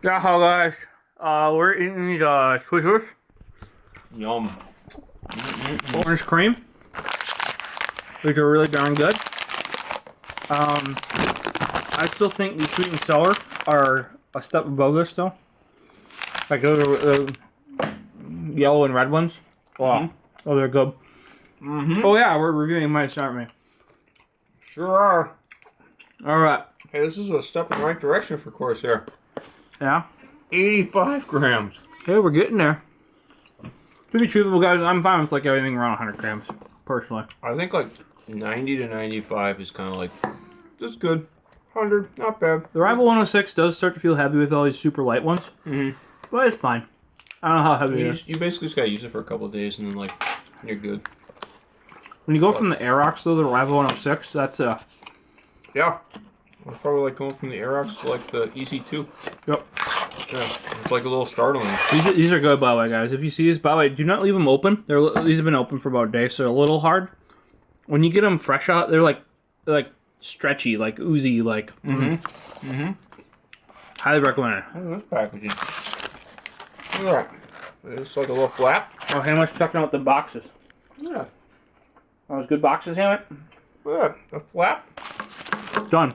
Yeah, hi guys. We're eating these Twizzlers. Yum. Orange cream. These are really darn good. I still think these sweet and sour are a step above this though. Like those are the yellow and red ones. Wow. Oh, they're good. Oh yeah, we're reviewing mice, aren't we? Sure are. Alright. Hey, this is a step in the right direction for Corsair. Yeah? 85 grams. Hey, we're getting there. To be truthful, guys, I'm fine with like everything around 100 grams, personally. I think like 90 to 95 is kind of like, just good. 100, not bad. The Rival 106 does start to feel heavy with all these super light ones. But it's fine. I don't know how heavy it is. You basically just gotta use it for a couple of days and then like, you're good. When you go from the Aerox though, the Rival 106, that's Yeah. It's probably like going from the Aerox to like the EC2. Yep. Yeah, it's like a little startling. These are good, by the way, guys. If you see these, by the way, do not leave them open. These have been open for about a day, so they're a little hard. When you get them fresh out, they're like stretchy, like oozy, like. Highly recommend it. Look at this packaging. Look at that. It's like a little flap. Oh, Hamlet's checking out the boxes. Yeah. Those good boxes, Hamlet. Look at that. A flap. Done.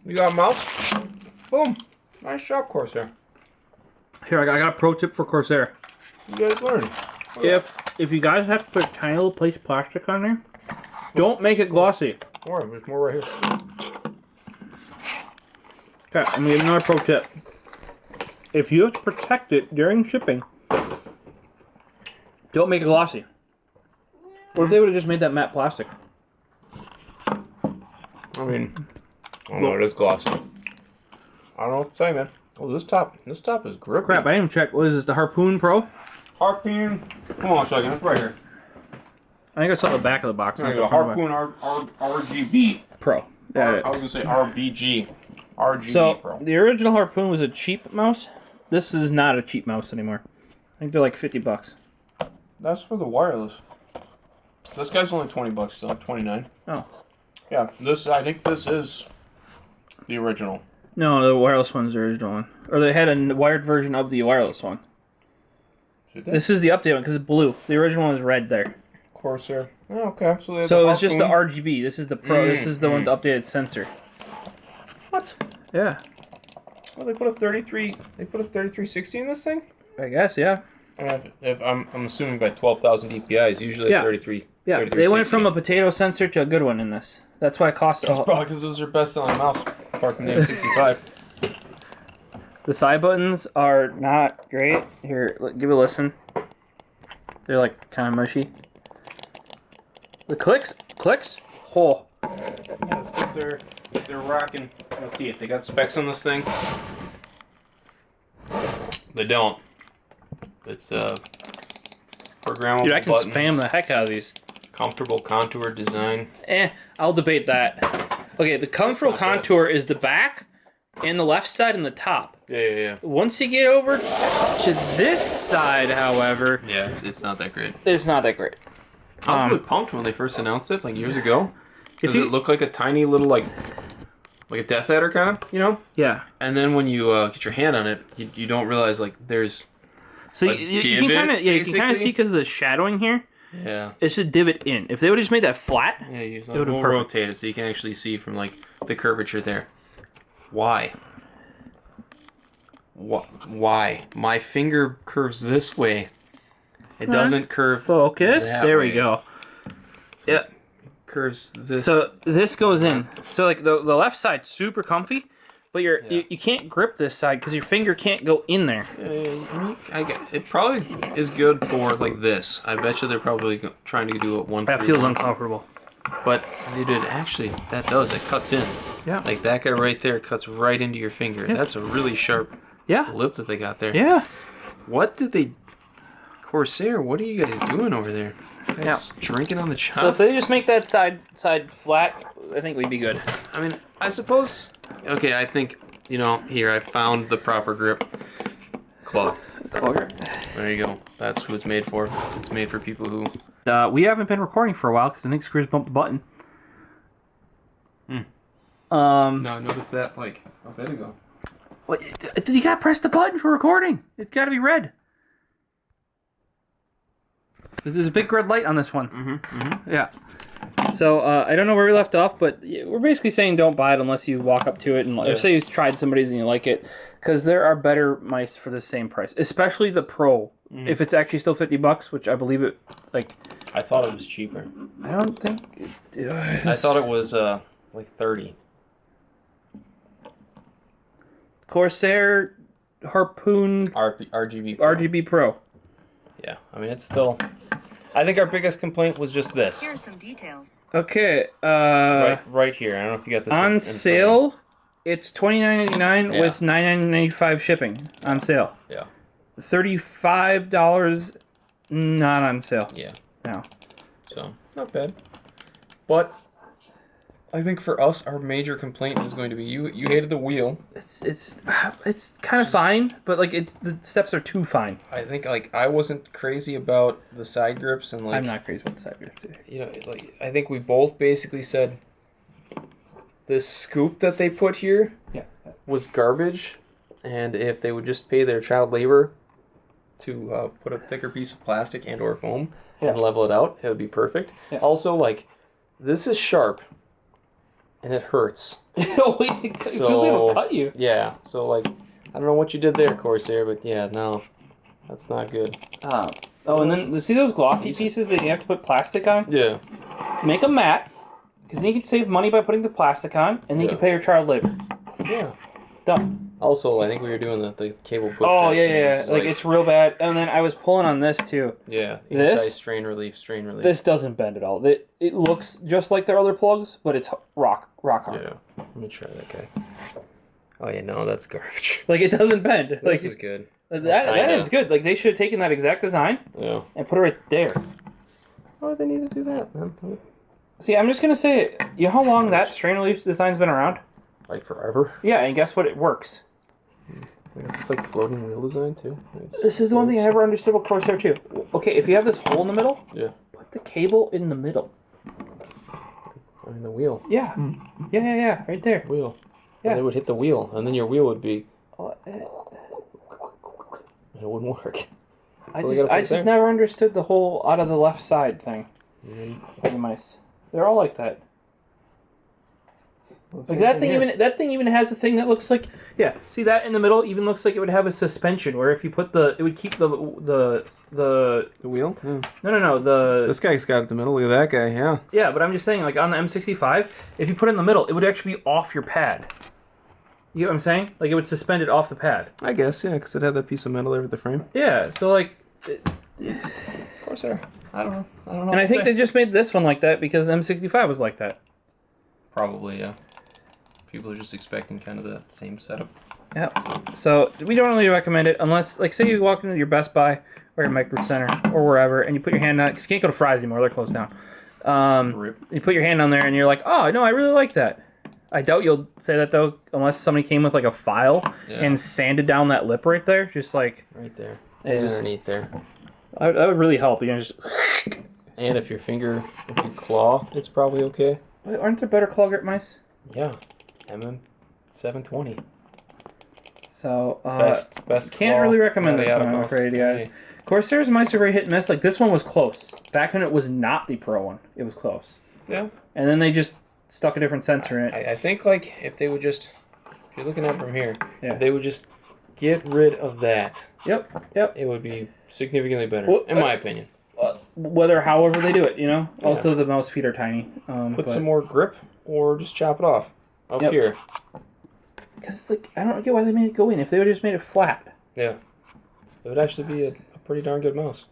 You got a mouse. Boom. Nice job, Corsair. Here, I got a pro tip for Corsair. You guys learned. If you guys have to put a tiny little piece of plastic on there, don't make it glossy. All right, there's more right here. Okay, I'm gonna give you another pro tip. If you have to protect it during shipping, don't make it glossy. What if they would have just made that matte plastic? I mean, I don't know, it is glossy. I don't know what to say, man. Oh, this top is grippy. Crap, I didn't even check. What is this, the Harpoon Pro? Harpoon. Come on a second, it's right here. I think I saw the back of the box. There you go, Harpoon RGB Pro. I was gonna say RBG. RGB So, Pro. the original Harpoon was a cheap mouse. This is not a cheap mouse anymore. I think they're like 50 bucks. That's for the wireless. This guy's only 20 bucks still, 29. Oh. Yeah, I think this is the original. No, the wireless one's the original one. Or they had a wired version of the wireless one. This is the update one because it's blue. The original one was red there. Corsair. Oh, okay. So it was just the RGB. This is the Pro. This is the one with the updated sensor. What? Yeah. Well, they put a 33. They put a 3360 in this thing. I guess, yeah. If I'm assuming by 12,000 DPIs, usually 33. Yeah, they went from a potato sensor to a good one in this. That's why it costs. That's probably because those are best-selling mouse, apart from the M65. The side buttons are not great. Here, give it a listen. They're like kind of mushy. The clicks. Oh. That's because they're rocking. Let's see if they got specs on this thing. They don't. It's programmable. Dude, I can buttons, spam the heck out of these. comfortable contour design. I'll debate that. Okay, the comfortable contour is the back and the left side and the top. Yeah. Once you get over to this side, however... Yeah, it's not that great. It's not that great. I was really pumped when they first announced it, like years ago. Because it looked like a tiny little, like a Death Adder kind of, you know? Yeah. And then when you get your hand on it, you don't realize, like, there's... So you can kind of see because of the shadowing here. Yeah. It's a divot in. If they would have just made that flat, yeah, we'll rotate it so you can actually see from like the curvature there. Why? Why? My finger curves this way. It doesn't curve. Focus. There we way. go. So Yeah. it curves this. So this goes in. So like the left side's super comfy, but you can't grip this side because your finger can't go in there. It probably is good for like this. I bet you they're probably trying to do it one. That feels uncomfortable. But it actually it cuts in. Yeah. Like that guy right there cuts right into your finger. Yeah. That's a really sharp lip that they got there. Yeah. What did they... Corsair, what are you guys doing over there? You guys drinking on the chop? So if they just make that side flat, I think we'd be good. I mean, I suppose... Okay, I think, here, I found the proper grip. Cloth. There you go. That's who it's made for. It's made for people who... We haven't been recording for a while because I think Screw's bumped the button. No, I noticed that, like, a bit ago. What? You gotta press the button for recording. It's gotta be red. There's a big red light on this one. Yeah. So, I don't know where we left off, but we're basically saying don't buy it unless you walk up to it and say you've tried somebody's and you like it. Because there are better mice for the same price. Especially the Pro. If it's actually still $50, which I believe it, like... I thought it was cheaper. I don't think... I thought it was, like 30. Corsair Harpoon RGB Pro. RGB Pro. Yeah, I mean, it's still... I think our biggest complaint was just this. Here are some details. Okay, right here. I don't know if you got this on sale, it's $29.99 with $9.95 shipping on sale. Yeah. $35 not on sale. Yeah. No. So, not bad. But I think for us, our major complaint is going to be you hated the wheel. It's kind of fine, but like the steps are too fine. I think like I wasn't crazy about the side grips and like I'm not crazy about the side grips either. You know, like I think we both basically said this scoop that they put here was garbage, and if they would just pay their child labor to put a thicker piece of plastic and or foam and level it out, it would be perfect. Yeah. Also, like this is sharp. And it hurts. Because it'll cut you. Yeah. So, like, I don't know what you did there, Corsair, but yeah, no. That's not good. Oh, and then, see those glossy pieces that you have to put plastic on? Yeah. Make them matte, because then you can save money by putting the plastic on, and then you can pay your child labor. Yeah. Done. Also, I think we were doing the cable push. Oh, yeah. Like, it's real bad. And then I was pulling on this, too. Yeah. This? Strain relief. This doesn't bend at all. It looks just like their other plugs, but it's rock hard. Yeah. Let me try that guy. Oh, yeah, no, that's garbage. Like, it doesn't bend. This like, is good. That is good. Like, they should have taken that exact design and put it right there. Why would they need to do that, man? See, I'm just going to say, you know how long that strain relief design's been around? Like, forever? Yeah, and guess what? It works. We got this, like, floating wheel design, too. This is the one thing I never understood about Corsair, too. Okay, if you have this hole in the middle, put the cable in the middle. I mean, the wheel. Yeah. Yeah, right there. Wheel. Yeah. And it would hit the wheel, and then your wheel would be... It wouldn't work. I just never understood the whole out of the left side thing. For the mice. They're all like that. Like that thing even has a thing that looks like see that in the middle even looks like it would have a suspension where if you put it would keep the wheel? No, this guy's got it in the middle. Look at that guy, yeah, but I'm just saying, like on the M65, if you put it in the middle, it would actually be off your pad. You know what I'm saying? Like it would suspend it off the pad. I guess, yeah, because it had that piece of metal there with the frame. Yeah, so like Corsair. I don't know. And I think they just made this one like that because the M65 was like that. Probably, yeah. People are just expecting kind of the same setup. Yeah. So we don't really recommend it unless, like, say you walk into your Best Buy or your Micro Center or wherever, and you put your hand on it, because you can't go to Fry's anymore; they're closed down. You put your hand on there, and you're like, "Oh no, I really like that." I doubt you'll say that though, unless somebody came with like a file and sanded down that lip right there, just like right there, underneath there. That would really help. You know, just. And if you claw, it's probably okay. Wait, aren't there better claw grip mice? Yeah. MM720. So, best can't really recommend this one, I'm afraid, guys. Corsair's mice are very hit and miss. Like, this one was close. Back when it was not the Pro one, it was close. Yeah. And then they just stuck a different sensor in it. I think, like, if they would just, if you're looking at it from here, if they would just get rid of that. Yep. It would be significantly better, in my opinion. However they do it, you know? Yeah. Also, the mouse feet are tiny. Put some more grip, or just chop it off. Up here. Because, like, I don't get why they made it go in. If they would have just made it flat. Yeah. It would actually be a pretty darn good mouse.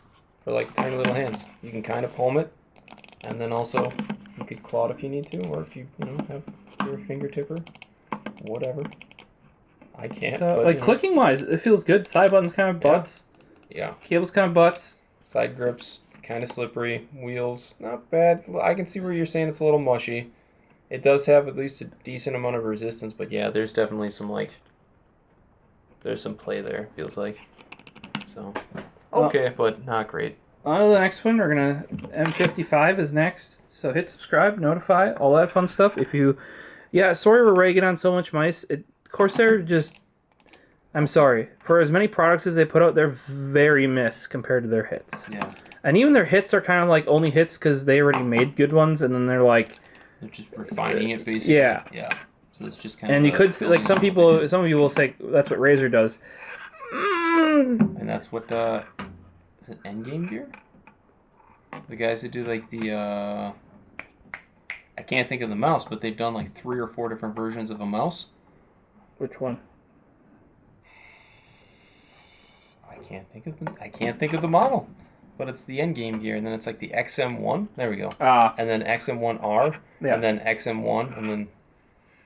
For, like, tiny little hands. You can kind of palm it. And then also, you could claw it if you need to. Or if you have your fingertipper. Whatever. I can't. So, but, like, clicking-wise, it feels good. Side buttons kind of butts. Yeah. Cables kind of butts. Side grips, kind of slippery. Wheels, not bad. I can see where you're saying it's a little mushy. It does have at least a decent amount of resistance, but yeah, there's definitely some, like, there's some play there, feels like. So, okay, but not great. On to the next one. We're going to, M55 is next. So hit subscribe, notify, all that fun stuff. If you, sorry we're ragging on so much mice. Corsair just, I'm sorry. For as many products as they put out, they're very miss compared to their hits. Yeah. And even their hits are kind of like only hits because they already made good ones, and then they're like... They're just refining it, basically. Yeah. Yeah. So it's just kind and of... you could see, like, some people will say that's what Razer does. And that's what, is it Endgame Gear? The guys that do, like, the, I can't think of the mouse, but they've done, like, 3 or 4 different versions of a mouse. Which one? I can't think of the model. But it's the Endgame Gear, and then it's, like, the XM1. There we go. And then XM1R, and then XM1, and then...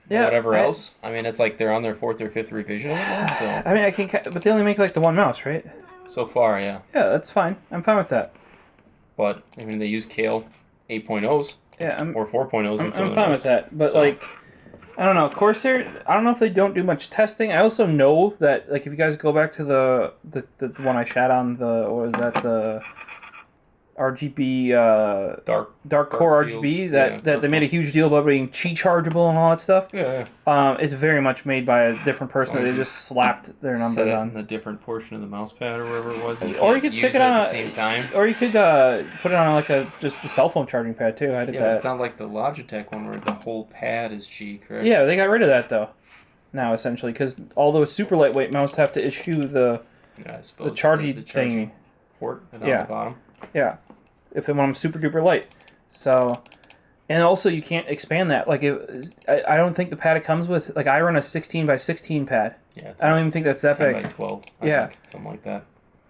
whatever else. I mean, it's like they're on their 4th or 5th revision of it now, so... I mean, but they only make, like, the one mouse, right? So far, yeah. Yeah, that's fine. I'm fine with that. But, I mean, they use Kale 8.0s. Yeah, or 4.0s. I'm fine with that. But, like, I don't know. Corsair, I don't know if they don't do much testing. I also know that, like, if you guys go back to the one I shat on, what was that, the... RGB dark core RGB that they made a huge deal about being chi chargeable and all that stuff. Yeah. It's very much made by a different person. They just slapped their number on a different portion of the mouse pad or wherever it was. Or you could stick it on at the same time. Or you could put it on like just a cell phone charging pad too. I did that. Yeah, it's not like the Logitech one where the whole pad is chi, correct? Yeah, they got rid of that though. Now essentially, because all those super lightweight mouse have to issue the charging thing port on the bottom. Yeah. If when I'm super duper light, so, and also you can't expand that. Like, I don't think the pad it comes with. Like, I run a 16x16 pad. Yeah, I don't even think that's that 10 big. by 12. Yeah, think, something like that.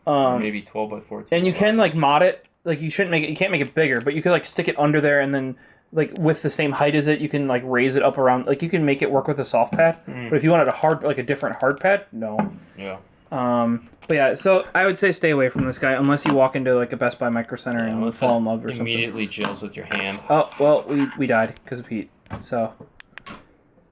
Or maybe 12 by 14. And you can like mod it. Like, you shouldn't make it. You can't make it bigger, but you could like stick it under there, and then like with the same height as it, you can like raise it up around. Like, you can make it work with a soft pad. But if you wanted a different hard pad, no. Yeah. But yeah, so I would say stay away from this guy unless you walk into like a Best Buy Micro Center and fall in love or something. Immediately gels with your hand. Oh well, we died because of heat. So